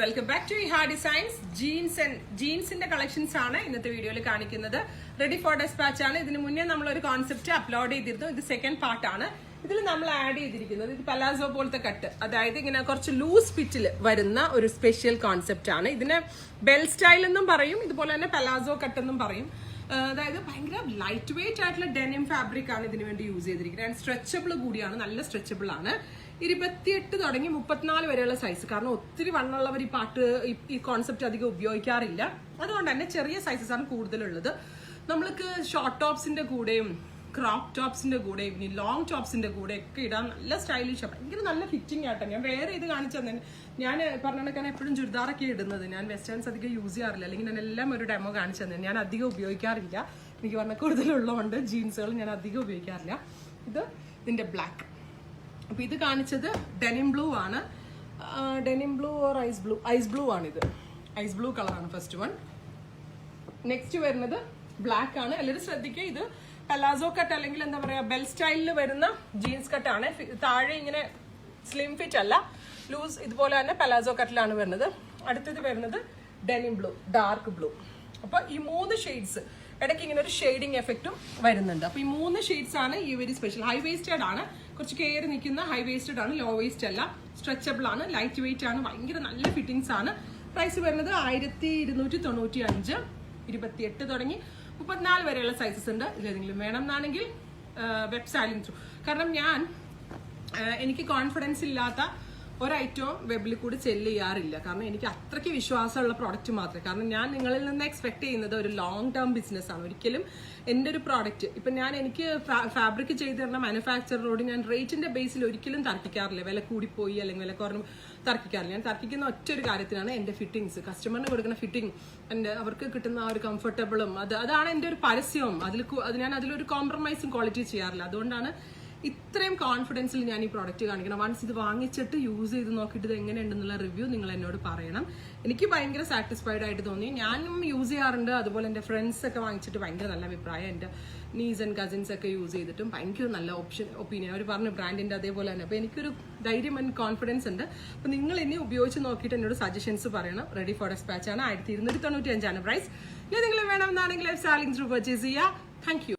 Welcome back to Iha designs. ജീൻസിന്റെ collections ആണ് ഇന്നത്തെ വീഡിയോയിൽ കാണിക്കുന്നത്. റെഡി ഫോർ ഡെസ്പാച്ച് ആണ്. ഇതിന് മുന്നേ നമ്മൾ ഒരു കോൺസെപ്റ്റ് അപ്ലോഡ് ചെയ്തിരുന്നു. ഇത് സെക്കൻഡ് പാർട്ടാണ്. ഇതിൽ നമ്മൾ ആഡ് ചെയ്തിരിക്കുന്നത് ഇത് പലാസോ പോലത്തെ കട്ട്, അതായത് ഇങ്ങനെ കുറച്ച് ലൂസ് ഫിറ്റിൽ വരുന്ന ഒരു സ്പെഷ്യൽ കോൺസെപ്റ്റ് ആണ്. ഇതിന് ബെൽ സ്റ്റൈൽ എന്നും പറയും, ഇതുപോലെ തന്നെ പലാസോ കട്ട് എന്നും പറയും. അതായത് ഭയങ്കര ലൈറ്റ് വെയിറ്റ് ആയിട്ടുള്ള ഡെനിം ഫാബ്രിക് ആണ് ഇതിനു വേണ്ടി യൂസ് ചെയ്തിരിക്കുന്നത്. ആൻഡ് സ്ട്രെച്ചബിൾ കൂടിയാണ്, നല്ല സ്ട്രെച്ചബിൾ ആണ്. 28 തുടങ്ങി 34 വരെയുള്ള സൈസ്. കാരണം ഒത്തിരി വണ്ണുള്ളവർ ഈ കോൺസെപ്റ്റ് അധികം ഉപയോഗിക്കാറില്ല. അതുകൊണ്ട് തന്നെ ചെറിയ സൈസസ് ആണ് കൂടുതലുള്ളത്. നമ്മൾക്ക് ഷോർട്ട് ടോപ്സിന്റെ കൂടെയും ക്രോപ്പ് ടോപ്സിന്റെ കൂടെയും ഇനി ലോങ് ടോപ്സിന്റെ കൂടെ ഒക്കെ ഇടാൻ നല്ല സ്റ്റൈലിഷ്, ഭയങ്കര നല്ല ഫിറ്റിംഗ് ആട്ടോ. ഞാൻ വേറെ ഇത് കാണിച്ചു തന്നെ, ഞാൻ പറഞ്ഞ എപ്പോഴും ചുരിദാറൊക്കെ ഇടുന്നത്. ഞാൻ വെസ്റ്റേൺസ് അധികം യൂസ് ചെയ്യാറില്ല, അല്ലെങ്കിൽ ഞാൻ എല്ലാം ഒരു ഡെമോ കാണിച്ചു തന്നെ. ഞാൻ അധികം ഉപയോഗിക്കാറില്ല, എനിക്ക് പറഞ്ഞ കൂടുതലുള്ളതുകൊണ്ട് ജീൻസുകൾ ഞാൻ അധികം ഉപയോഗിക്കാറില്ല. ഇത് ഇതിന്റെ ബ്ലാക്ക്. അപ്പൊ ഇത് കാണിച്ചത് ഡെനിം ബ്ലൂ ആണ്. Denim blue or ice blue ആണ്. ഇത് ഐസ് ബ്ലൂ കളറാണ് ഫസ്റ്റ് വൺ. നെക്സ്റ്റ് വരുന്നത് ബ്ലാക്ക് ആണ്. എല്ലാവരും ശ്രദ്ധിക്കുക, ഇത് പലാസോ കട്ട് അല്ലെങ്കിൽ എന്താ പറയാ ബെൽ സ്റ്റൈലിൽ വരുന്ന ജീൻസ് കട്ടാണ്. താഴെ ഇങ്ങനെ സ്ലിം ഫിറ്റ് അല്ല, ലൂസ് ഇതുപോലെ തന്നെ പലാസോ കട്ടിലാണ് വരുന്നത്. അടുത്തത് വരുന്നത് ഡെനിം ബ്ലൂ, ഡാർക്ക് ബ്ലൂ. അപ്പൊ ഈ 3 ഷെയ്ഡ്സ് ഇടയ്ക്ക് ഇങ്ങനെ ഒരു ഷെയ്ഡിങ് എഫക്റ്റും വരുന്നുണ്ട്. അപ്പൊ ഈ 3 ഷെയ്ഡ്സ് ആണ് ഈ വെരി സ്പെഷ്യൽ. ഹൈ വേസ്റ്റഡ് ആണ്, കുറച്ച് കയറി നിൽക്കുന്ന ഹൈ വേസ്റ്റഡ് ആണ്, ലോ വേസ്റ്റ് അല്ല, സ്ട്രെച്ചബിൾ ആണ്, ലൈറ്റ് വെയിറ്റ് ആണ്, ഭയങ്കര നല്ല ഫിറ്റിംഗ്സ് ആണ്. പ്രൈസ് വരുന്നത് 1295. 28 തുടങ്ങി 34 വരെയുള്ള സൈസസ് ഉണ്ട്. ഇതിലേതെങ്കിലും വേണം എന്നാണെങ്കിൽ വെബ് സാലിംഗ് ത്രൂ. കാരണം എനിക്ക് കോൺഫിഡൻസ് ഇല്ലാത്ത ഒരൈറ്റവും വെബിൽ കൂടി സെല്ല് ചെയ്യാറില്ല. കാരണം എനിക്ക് അത്രയ്ക്ക് വിശ്വാസമുള്ള പ്രോഡക്റ്റ് മാത്രമേ. കാരണം ഞാൻ നിങ്ങളിൽ നിന്ന് എക്സ്പെക്ട് ചെയ്യുന്നത് ഒരു ലോങ് ടേം ബിസിനസ് ആണ്. ഒരിക്കലും എൻ്റെ ഒരു പ്രോഡക്റ്റ് ഇപ്പം എനിക്ക് ഫാബ്രിക് ചെയ്ത് തരുന്ന മാനുഫാക്ചററോട് ഞാൻ റേറ്റിന്റെ ബേസിൽ ഒരിക്കലും തർക്കിക്കാറില്ല. വില കൂടിപ്പോയി അല്ലെങ്കിൽ വില കുറഞ്ഞു തർക്കിക്കാറില്ല. ഞാൻ തർക്കിക്കുന്ന ഒറ്റ ഒരു കാര്യത്തിനാണ് എൻ്റെ ഫിറ്റിംഗ്സ്, കസ്റ്റമറിന് കൊടുക്കുന്ന ഫിറ്റിംഗ്, അവർക്ക് കിട്ടുന്ന ആ ഒരു കംഫർട്ടബിളും അതാണ് എൻ്റെ ഒരു പരസ്യവും. ഞാൻ അതിലൊരു കോംപ്രമൈസും ക്വാളിറ്റി ചെയ്യാറില്ല. അതുകൊണ്ടാണ് ഇത്രയും കോൺഫിഡൻസിൽ ഞാൻ ഈ പ്രോഡക്റ്റ് കാണിക്കണം. വൺസ് ഇത് വാങ്ങിച്ചിട്ട് യൂസ് ചെയ്ത് നോക്കിയിട്ട് ഇത് എങ്ങനെയുണ്ടെന്നുള്ള റിവ്യൂ നിങ്ങൾ എന്നോട് പറയണം. എനിക്ക് ഭയങ്കര സാറ്റിസ്ഫൈഡ് ആയിട്ട് തോന്നി. ഞാനും യൂസ് ചെയ്യാറുണ്ട്, അതുപോലെ എൻ്റെ ഫ്രണ്ട്സ് ഒക്കെ വാങ്ങിച്ചിട്ട് ഭയങ്കര നല്ല അഭിപ്രായം. എൻ്റെ നീസ് ആൻഡ് കസിൻസ് ഒക്കെ യൂസ് ചെയ്തിട്ടും ഭയങ്കര നല്ല ഒപ്പീനിയൻ അവർ പറഞ്ഞു, ബ്രാൻഡിന്റെ അതേപോലെ തന്നെ. അപ്പോൾ എനിക്കൊരു ധൈര്യം ആൻഡ് കോൺഫിഡൻസ് ഉണ്ട്. അപ്പോൾ നിങ്ങൾ ഇനി ഉപയോഗിച്ച് നോക്കിയിട്ട് എന്നോട് സജഷൻസ് പറയണം. റെഡി ഫോർ ഡെസ്പാച്ച് ആണ്. 1295 പ്രൈസ്. ഇനി നിങ്ങൾ വേണമെന്നാണെങ്കിൽ സാലിംഗ് ത്രൂ പർച്ചേസ് ചെയ്യുക. Thank you.